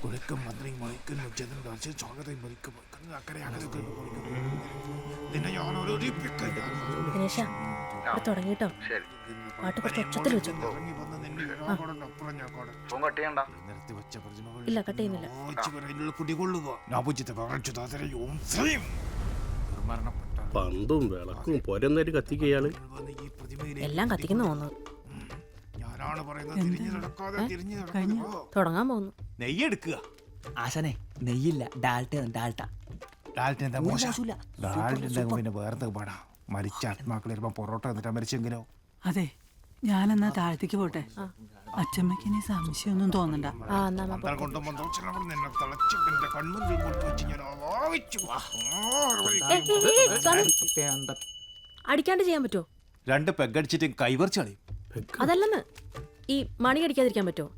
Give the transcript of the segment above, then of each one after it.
കുഴക്കം മന്ത്രി മണിക്കുന്നു ചെന്നിട്ട് സ്വാഗതം മറിക്കുന്നു അക്കരെ അകലെ നിന്നെ ഞാൻ ദിനേശ തുടങ്ങിട്ടോ പാട്ട് കുറച്ച് ഒച്ചത്തിൽ വെച്ചു. ഇല്ല കട്ട് ചെയ്യുന്നില്ല. പന്തും വിളക്കും പൊരന്നേര് കത്തിക്കയാള് എല്ലാം കത്തിക്കുന്ന തോന്നുന്നത്. തുടങ്ങാൻ പോകുന്നു. നെയ്യ് എടുക്കുക ആശാനെ. നെയ്യില്ല, ഡാൽട്ട. പിന്നെ വേറെ പാടാ മരിച്ച ആത്മാക്കൾ വരുമ്പോ പൊറോട്ട എന്നിട്ടാ മരിച്ചെങ്കിലോ. അതെ, ഞാനെന്നാ താഴത്തേക്ക് പോട്ടെ. അച്ഛമ്മക്ക് ഇനി സംശയമൊന്നും തോന്നണ്ട. അടിക്കാണ്ട് ചെയ്യാൻ പറ്റുമോ? 2 പെഗടിച്ചിട്ട് കൈവറിച്ച് കളയും. അതല്ലെന്ന്, ഈ മണി അടിക്കാതിരിക്കാൻ പറ്റുമോ?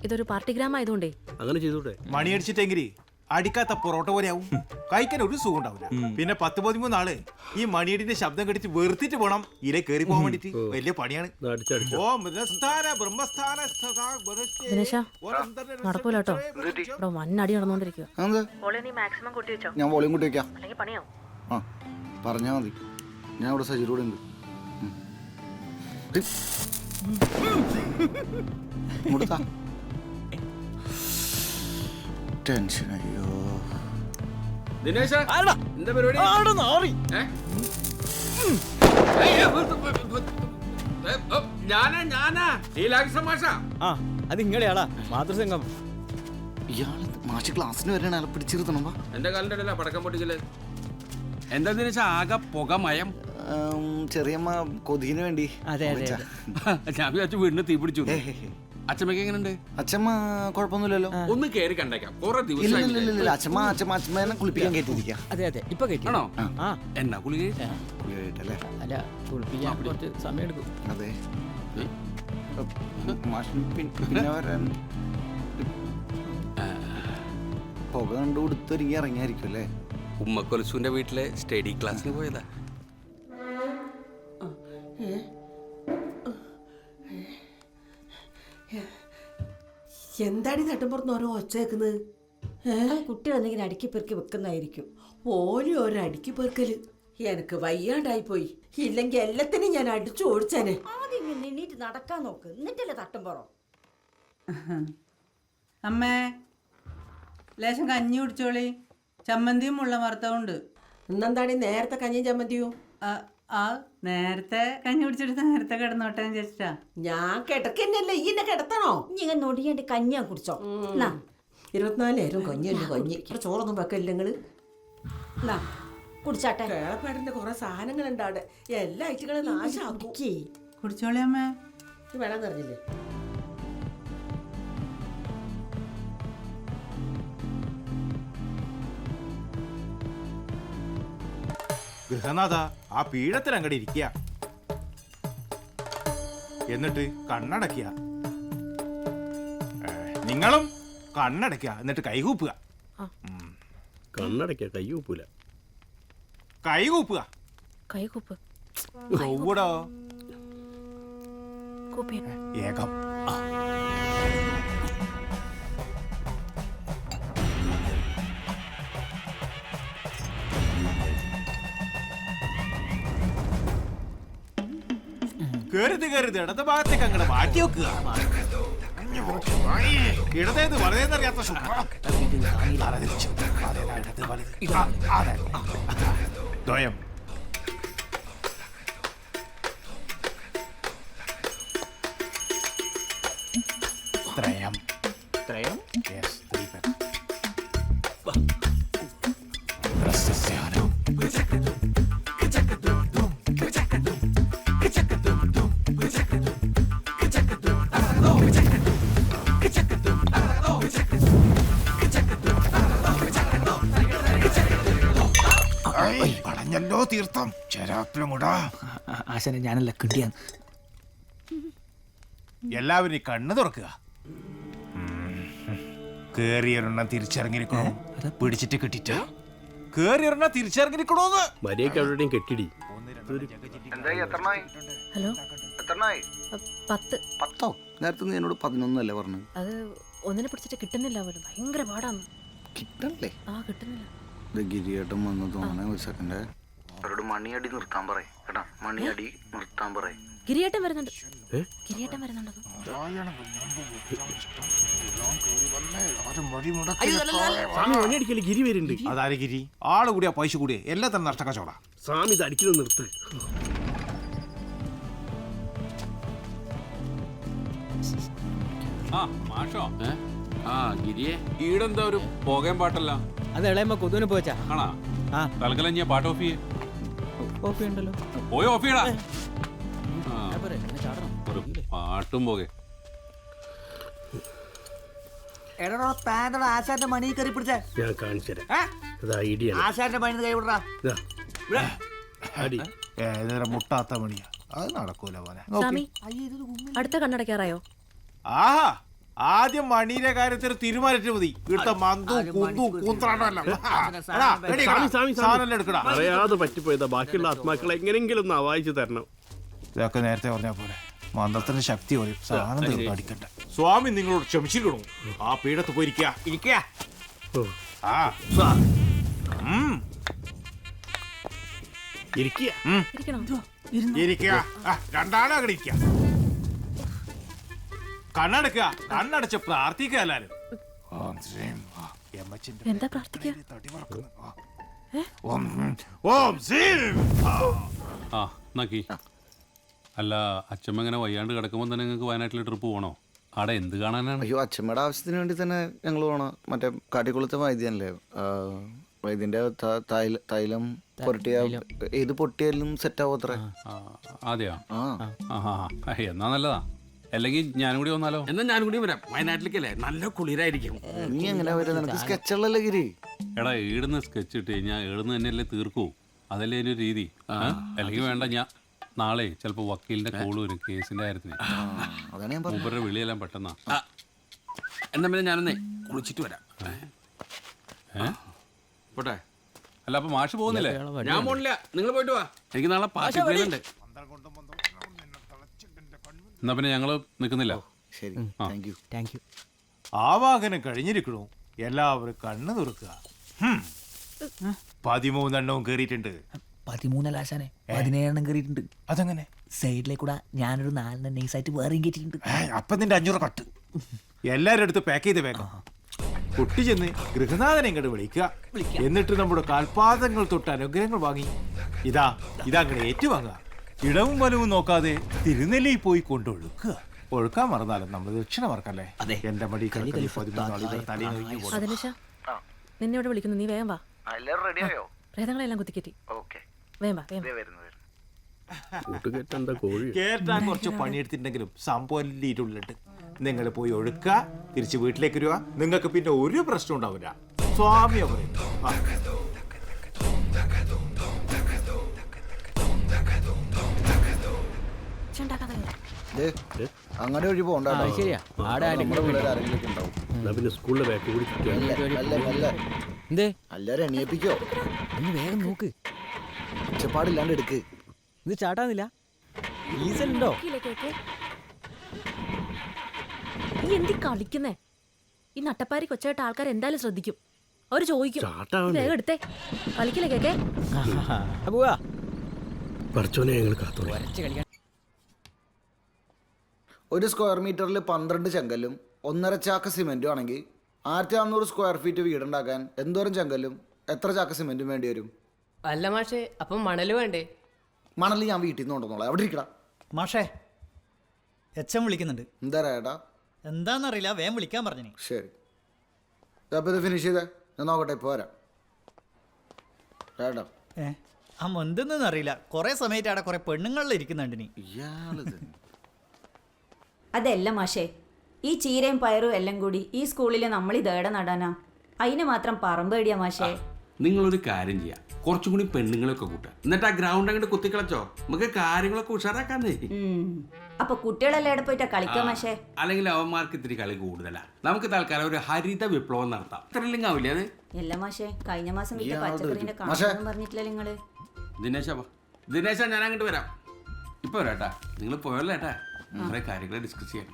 ഇതൊരു പാർട്ടി ഗ്രാം ആയതുകൊണ്ടേ. അങ്ങനെ ചെയ്തൂടെ? മണി അടിച്ചിട്ടെങ്കില് അടിക്കാത്ത പൊറോട്ട പോലെ ആവും. കഴിക്കാൻ ഒരു സുഖം ഉണ്ടാവില്ല. പിന്നെ 10-13 ആള് ഈ മണിയടിന്റെ ശബ്ദം കടിച്ച് വെറുത്തിട്ട് പോണം ഇല കയറി പോകാൻ വേണ്ടിട്ട്. വലിയ പണിയാണ്. നടക്കൂല കേട്ടോ, ഇവിടെ വന്നടി നടന്നോണ്ടിരിക്കുക. ഞാൻ വോളിയം കൂട്ടി വെക്കാം. ആ പറഞ്ഞാ മതി, ഞാൻ ഇവിടെ സജീറൂടെ ഉണ്ട്. ടെൻഷൻ. അയ്യോ ദിനേശ, എന്താ പരിപാടി? ഞാനാ അത് ഇങ്ങളെയാളാ മാതൃസംഘം. ഇയാള് മാഷ് ക്ലാസ്സിന് വരണ ആളെ പിടിച്ചിരുത്തണം. എന്റെ കാലിന്റെ ഇടയിലാ പടക്കം പൊട്ടിക്കല്. എന്താ ദിനേശ ആകെ പുകമയം? ചെറിയമ്മ കൊതിന് വേണ്ടി. അതെ അതെ, ഞാൻ വിചാരിച്ചു വീടിന് തീ പിടിച്ചു. അച്ഛമ്മക്ക് എങ്ങനെയുണ്ട്? അച്ഛമ്മ കുഴപ്പമൊന്നുമില്ലല്ലോ. ഒന്ന് കേറി കണ്ടേക്കാം. കുറെ ദിവസം അച്ഛമ്മേനെ കുളിപ്പിക്കാൻ കേട്ടിരിക്കാം. അതെ അതെ, ഇപ്പൊ കേട്ടോ. എന്നാ കുളിക കുളിയായിട്ടല്ലേ? അല്ല, കുളിപ്പിക്കാൻ കുറച്ച് സമയം എടുക്കും. അതെ, പിന്നെ വരാൻ പുക കണ്ടുകൊടുത്തൊരുങ്ങി ഇറങ്ങിയായിരിക്കും അല്ലേ? ഉമ്മക്കൊലസുവിന്റെ വീട്ടിലെ സ്റ്റഡി ക്ലാസ്സിന് പോയതാ. എന്താടി തട്ടുമ്പുറത്ത് ഓരോ ഒച്ച വെക്കുന്നത്? കുട്ടികൾ എന്തെങ്കിലും അടുക്കി പെറുക്കി വെക്കുന്നതായിരിക്കും. ഓരോ അടുക്കി പെറുക്കല്. എനിക്ക് വയ്യാണ്ടായി പോയി. ഇല്ലെങ്കിൽ എല്ലാത്തിനും ഞാൻ അടിച്ചു ഓടിച്ചേനെ. ആദ്യം എണ്ണീറ്റ് നടക്കാൻ നോക്ക്, എന്നിട്ടല്ലേ തട്ടുമ്പുറം. അമ്മേ, ലേശം കഞ്ഞി കുടിച്ചോളി. ചമ്മന്തിയും മുള്ള വറുത്തവും ഉണ്ട്. ഇന്നെന്താണീ നേരത്തെ കഞ്ഞിയും ചമ്മന്തിയും? നേരത്തെ കഞ്ഞി കുടിച്ചിട്ട് നേരത്തെ കിടന്നോട്ടെ ചേച്ചിട്ടാ. ഞാൻ കിടക്കന്നല്ലേ, ഇന്നെ കിടത്തണോ? ഇങ്ങനെ നൊടിയാണ്ട് കഞ്ഞിയാ കുടിച്ചോ. 24 നേരം കഞ്ഞിയല്ലേ കഞ്ഞി. ചോറൊന്നും വെക്കല്ല നിങ്ങള്. കുടിച്ചാട്ടെ. കേളപ്പാടിന്റെ കുറെ സാധനങ്ങളുണ്ട് അവിടെ. എല്ലാ ഐറ്റുകളും നാശാക്കി. കുടിച്ചോളി അമ്മേ. വേണം നിറഞ്ഞില്ലേ? ഗൃഹനാഥ, ആ പീഠത്തിൽ അങ്ങോട്ട് ഇരിക്കുക. എന്നിട്ട് കണ്ണടക്കുക. നിങ്ങളും കണ്ണടക്കുക, എന്നിട്ട് കൈകൂപ്പുക. കണ്ണടയ്ക്ക, കൈ കൂപ്പൂല. കൈകൂപ്പുക. കൈകൂപ്പ് ചൊവ്വടോ. ഏകം. കരുത് ഇടത് ഭാഗത്തേക്ക് അങ്ങോട്ട് മാറ്റി വെക്കുക. ഇടതേത് വലതേന്നറിയാത്ത ദ്വയം. ത്രയം. ത്രയം? Yes, 3 peg. പടഞ്ഞല്ലോ തീർത്ഥം. ചരാപ്പിലുമുടാ. ആശാനെ, ഞാനല്ല കിട്ടിയാന്ന്. എല്ലാവരും കണ്ണ് തുറക്കുക. കേറിയൊരെണ്ണം തിരിച്ചിറങ്ങിയിരിക്കണോ? പിടിച്ചിട്ട് കിട്ടിട്ട് കേറിയൊരെണ്ണം തിരിച്ചിറങ്ങിയിരിക്കണോന്ന്. മര്യാദക്ക് എവിടെയും കെട്ടിടി. ഹലോ, 10. നേരത്തെ നീ എന്നോട് 11 അല്ലേ പറഞ്ഞു? അത് ഒന്നിനെ പിടിച്ചിട്ട് കിട്ടുന്നില്ല പോലും, ഭയങ്കര പാടാന്ന്. കിട്ടണല്ലേ? ആ കിട്ടുന്നില്ല. ഇത് ഗിരിയേട്ടൻ വന്ന് തോന്നണേ ഒരു സെക്കൻഡ്. അവരോട് മണിയടി നിർത്താൻ പറയും കേട്ടാ, മണിയടി നിർത്താൻ പറയും. ഗിരിയേട്ടൻ വരുന്നുണ്ട്. ഗിരിയേട്ടൻ വരുന്നുണ്ടോ? സ്വാമി മണി അടിക്കല് ഗിരി വരുന്നുണ്ട്. അതാരെ ഗിരി? ആള് കൂടിയാ പൈസ കൂടിയേ എല്ലാം തന്നെ നഷ്ടക്കച്ചവടാ. സ്വാമി ഇത് അടിക്കുന്നത് നിർത്ത്. ആ മാഷോ ആ ഗിരിയെ ഈടെന്താ ഒരു പോകാൻ പാട്ടല്ല? അത് ഇളയമ്മ കൊതുവിനെ പോച്ചാ. ആണാ? ആ തൽക്കാലം ഞാൻ പാട്ട് ഓഫ് ചെയ്യേ. ഓഫ് ഉണ്ടല്ലോ. പോയി ഓഫ് ചെയ്യടാ. പോരെ, പിന്നെ ചാടണം. ഒരു പാട്ടും പോകെ. എടോ താനോട് ആശാന്റെ മണി കയറി പിടിച്ചേ. ഞാൻ കാണിച്ചു തരാം. അത് ഐഡിയ ആശാന്റെ മണി കൈ വിടറാ. അടി. ഏതൊരു മുട്ടാത്ത മണിയാ, അത് നടക്കൂല പോലെ. സ്വാമി, അടുത്ത കണ്ണടയ്ക്കാറായോ? ആഹാ, ആദ്യം മണിയുടെ കാര്യത്തിൽ തീരുമാനിച്ചു മതി. ഇവിടുത്തെ മന്തു കുന്തു കൂന്ത്രാണ്ടല്ല. സാധനം എടുക്കടാ. അറിയാതെ പറ്റിപ്പോയതാ. ബാക്കിയുള്ള ആത്മാക്കളെ എങ്ങനെങ്കിലും ഒന്ന് അവായിച്ചു തരണം. ഇതൊക്കെ നേരത്തെ പറഞ്ഞ പോലെ മന്ത്രത്തിന്റെ ശക്തി പോലെ സാധനം തീർത്ത് അടിക്കട്ടെ. സ്വാമി നിങ്ങളോട് ക്ഷമിച്ചിരിക്കണു. ആ പീഠത്ത് പോയിരിക്കുക. ഓ ആ ഇരിക്കുക. ഇരിക്കണോ? ഇരിക്കുക. രണ്ടാളും അങ്ങനെ ഇരിക്കുക. കണ്ണടക്കുക. കണ്ണടച്ച് പ്രാർത്ഥിക്കുക എല്ലാരും. എന്താ പ്രാർത്ഥിക്കുക? ഓം ശ്രീം. ആ നോക്കി. അല്ല അച്ഛമ്മ ഇങ്ങനെ വയ്യാണ്ട് കിടക്കുമ്പോൾ തന്നെ നിങ്ങൾക്ക് വയനാട്ടിൽ ട്രിപ്പ് പോകണോ? അവിടെ എന്ത് കാണാനാണ്? അയ്യോ, അച്ഛമ്മയുടെ ആവശ്യത്തിന് വേണ്ടി തന്നെ ഞങ്ങൾ പോണം. മറ്റേ കാട്ടിക്കുളത്തെ വൈദ്യനല്ലേ, വൈദ്യന്റെ തൈലം പൊരട്ടിയ ഏത് പൊട്ടിയാലും സെറ്റ് ആവും അത്ര. അതെയോ? ആ എന്നാ നല്ലതാ. അല്ലെങ്കിൽ ഞാനും കൂടി വന്നാലോ? എന്നാ ഞാനും കൂടി വരാം. വയനാട്ടിലേക്കല്ലേ, നല്ല കുളിരായിരിക്കും. നീ എങ്ങനെ വരാ? നിനക്ക് സ്കെച്ചുള്ളല്ലേ ഗിരി? എടാ ഈടുന്ന് സ്കെച്ച് ഇട്ട് കഴിഞ്ഞാൽ ഈടുന്ന് തന്നെയല്ലേ തീർക്കൂ. അതല്ലേ അതിൻ്റെ ഒരു രീതി. അല്ലെങ്കിൽ വേണ്ട, ഞാൻ നാളെ ചിലപ്പോൾ വക്കീലിന്റെ കോള് വരും കേസിന്റെ കാര്യത്തിന്. അതാണ് ഞാൻ മൂപ്പരുടെ വിളിയെല്ലാം പെട്ടെന്നാ. എന്നാ പിന്നെ ഞാനൊന്നേ കുളിച്ചിട്ട് വരാം. പോട്ടെ. അല്ല അപ്പൊ മാഷ് പോകുന്നില്ലേ? ഞാൻ പോണില്ല, നിങ്ങൾ പോയിട്ട് വാ. എനിക്ക് നാളെ പാർട്ടി ഉണ്ട്. എന്നാ പിന്നെ ഞങ്ങള് നിൽക്കുന്നില്ല. ശരി, താങ്ക് യു. ആവാഹനം കഴിഞ്ഞിരിക്കണു. എല്ലാവരും കണ്ണ് തുറക്കുക. 13 എണ്ണവും കേറിയിട്ടുണ്ട്. 13 ആശാനെ 17 കയറിയിട്ടുണ്ട്. അതെങ്ങനെ? സൈഡിലേക്കൂടെ ഞാനൊരു 4 നൈസായിട്ട് വേറെയും കയറ്റിയിട്ടുണ്ട്. അപ്പൊ നിന്റെ 500 കട്ട് എല്ലാരും എടുത്ത് പാക്ക് ചെയ്ത് വേഗം കുട്ടി ചെന്ന് ഗൃഹനാഥനെ ഇങ്ങോട്ട് വിളിക്കുക. എന്നിട്ട് നമ്മുടെ കാൽപാദങ്ങൾ തൊട്ട് അനുഗ്രഹങ്ങൾ വാങ്ങി ഇതങ്ങനെ ഏറ്റുവാങ്ങുക. ഇടവും വലവും നോക്കാതെ തിരുനെല്ലിയിൽ പോയി കൊണ്ടൊഴുക്കുക. ഒഴുക്കാൻ മറന്നാലും നമ്മൾ ദക്ഷിണ മറക്കല്ലേ. എന്റെ മടി നിന്നെ ഇവിടെ വിളിക്കുന്നു, നീ വേഗം വാ. റെഡിയായോ? പ്രേതങ്ങളെല്ലാം കുത്തിക്കെറ്റി. വേഗം വാ. കേട്ടാൻ കുറച്ച് പണിയെടുത്തിട്ടുണ്ടെങ്കിലും സംഭവം ഇരുള്ളിട്ട് നിങ്ങൾ പോയി ഒഴുക്ക, തിരിച്ച് വീട്ടിലേക്ക് വരിക. നിങ്ങൾക്ക് പിന്നെ ഒരു പ്രശ്നം ഉണ്ടാവില്ല. സ്വാമിയെ പറയും. അങ്ങനെ വഴി പോകണ്ട. ശരിയാ, പിന്നെ സ്കൂളിലെ ബാക്ക് കൂടി എല്ലാരും എണിയിപ്പിക്കോ? ഒന്ന് വേഗം നോക്ക്. ഒച്ചപ്പാടില്ലാണ്ട് എടുക്ക്. ഇത് ചാട്ടാന്നില്ല. ഡീസലുണ്ടോ? നീ എന്തി കളിക്കുന്നേ? ഈ നട്ടപ്പാരി കൊച്ചായിട്ട് ആൾക്കാർ എന്തായാലും ശ്രദ്ധിക്കും. അവര് ചോദിക്കും. വേഗം എടുത്തേ. കളിക്കില്ലേ കേക്കേ? പോവാ. പറച്ചോനെ ഞങ്ങൾ കാത്തോളൂ. ഒരു സ്ക്വയർ മീറ്ററിൽ 12 ചെങ്കല്ലും 1.5 ചാക്ക് സിമെന്റും ആണെങ്കിൽ 1500 സ്ക്വയർ ഫീറ്റ് വീടുണ്ടാക്കാൻ എന്തോരം ചെങ്കല്ലും എത്ര ചാക്ക് സിമെന്റും വേണ്ടി വരും? അല്ല മാഷേ, അപ്പം മണല് വേണ്ടേ? മണൽ ഞാൻ വീട്ടിൽ നിന്ന് കൊണ്ടുവന്നോളാം. എവിടെ ഇരിക്കടാ മാഷേ? എച്ചം വിളിക്കുന്നുണ്ട്. എന്താ ഏട്ടാ? എന്താന്നറിയില്ല, വേഗം വിളിക്കാൻ പറഞ്ഞു. ശരി, അപ്പോൾ ഇത് ഫിനിഷ് ചെയ്തേ. ഞാൻ നോക്കട്ടെ, ഇപ്പോൾ വരാം. ഏട്ടാ ആ എന്തെന്നൊന്നും അറിയില്ല, കുറെ സമയത്ത് അവിടെ കുറെ പെണ്ണുങ്ങളിൽ ഇരിക്കുന്നുണ്ട്. നീ ഇയാളത് അതല്ല മാഷേ, ഈ ചീരയും പയറും എല്ലാം കൂടി ഈ സ്കൂളിൽ നമ്മൾ ഇതേടെ നടാനാ? അതിന് മാത്രം പറമ്പ് പേടിയാ മാഷേ? നിങ്ങളൊരു കാര്യം ചെയ്യാം, കുറച്ചും കൂടി പെണ്ണുങ്ങളൊക്കെ കൂട്ടാം. എന്നിട്ട് ആ ഗ്രൗണ്ട് അങ്ങോട്ട് കുത്തിക്കളച്ചോ, നമുക്ക് കാര്യങ്ങളൊക്കെ ഉഷാറാക്കാന്നേ. അപ്പൊ കുട്ടികളെല്ലാം എവിടെ പോയിട്ടാ കളിക്കാം മാഷേ? അല്ലെങ്കിൽ അവന്മാർക്ക് ഇത്തിരി കളി കൂടുതലാ. നമുക്ക് തൽക്കാലം ഒരു ഹരിത വിപ്ലവം നടത്താം. ത്രില്ലിംഗ് ആവില്ലേ അത്? എല്ലാ മാഷേ, കഴിഞ്ഞ മാസം വിറ്റ പച്ചക്കറിന്റെ കണക്കൊന്നും പറഞ്ഞിട്ടില്ല നിങ്ങള്. ദിനേശ ഞാൻ അങ്ങോട്ട് വരാം. ഇപ്പൊ വരാട്ടാ, നിങ്ങൾ പോയല്ലോ ഏട്ടാ. കുറെ കാര്യങ്ങൾ ഡിസ്കസ് ചെയ്യാൻ.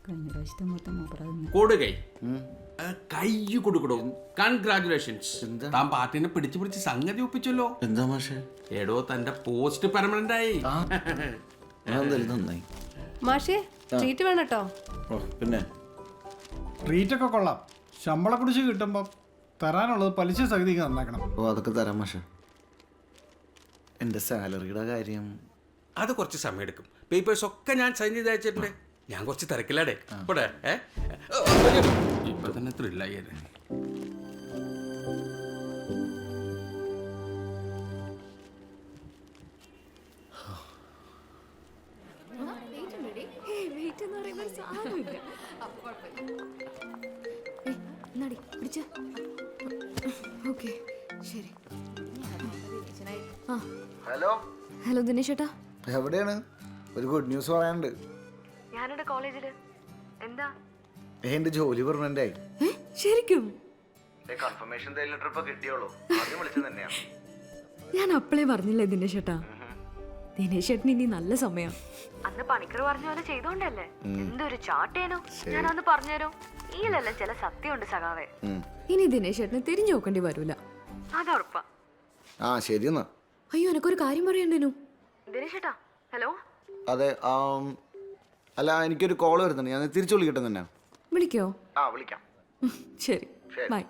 കഴിഞ്ഞ പ്രാവശ്യത്തെ മൊത്തം കൊടുകൈ കൈ കൊടുക്കടോ. കൺഗ്രാറ്റുലേഷൻസ്. താൻ പാർട്ടിനെ പിടിച്ച് സംഗതി ഒപ്പിച്ചല്ലോ. എന്താ മാഷേ? എടോ തന്റെ പോസ്റ്റ് പെർമനന്റ് ആയി. നന്നായി മാഷേ ട്രീറ്റ് വേണം കേട്ടോ. പിന്നെ ട്രീറ്റ് ഒക്കെ കൊള്ളാം. ശമ്പള കുടിച്ച് കിട്ടുമ്പോ തരാനുള്ളത് പലിശ സഹിതി നന്നാക്കണം. ഓ അതൊക്കെ തരാം മാഷേ. എൻ്റെ സാലറിയുടെ കാര്യം അത് കുറച്ച് സമയം എടുക്കും. പേപ്പേഴ്സ് ഒക്കെ ഞാൻ സൈൻ ചെയ്ത് അയച്ചിട്ടുണ്ട്. ഞാൻ കുറച്ച് തിരക്കില്ലാടേ. ഇവിടെ ഇപ്പൊ തന്നെ ത്രില്ലായി. ഹലോ ഹലോ ദിനേശ് ചേട്ടാ, എവിടെയാണ്? ഒരു ഗുഡ് ന്യൂസ് പറയാനുണ്ട്. ഞാനിവിടെ കോളേജില്. എന്താ? എന്റെ ജോലി പെർമനന്റ് ആയി. ശരിക്കും? കൺഫർമേഷൻ ലെറ്റർ ഇപ്പൊ കിട്ടിയോളൂ. ആദ്യം വിളിച്ചത് തന്നെയാണ്. ഞാൻ അപ്പളേ പറഞ്ഞില്ലേ ദിനേശ് ചേട്ടാ, ദിനേശ് ചേട്ടന് ഇനി നല്ല സമയം. അന്ന് പണിക്കർ പറഞ്ഞ പോലെ ചെയ്തോണ്ടല്ലേ എന്തൊരു ചാട്ടേനോ. ഞാൻ അന്ന് പറഞ്ഞുതരോ. ഈലല്ല ചില സത്യമുണ്ട് സഖാവേ. ഇനി ദിനേശ് ചേട്ടന് തിരിഞ്ഞു നോക്കേണ്ടി വരൂല, അതുറപ്പാ. ആ ശരി എന്നാ. അയ്യോ എനക്കൊരു കാര്യം പറയണ്ടേനു. ദിനേശ് ചേട്ടാ ഹലോ. അതെ അല്ല എനിക്കൊരു കോൾ വരുന്നുണ്ട്. ഞാൻ തിരിച്ചു വിളിക്കട്ടെ തന്നെ. വിളിക്കോ? ആ വിളിക്കാം. ശരി ബൈ.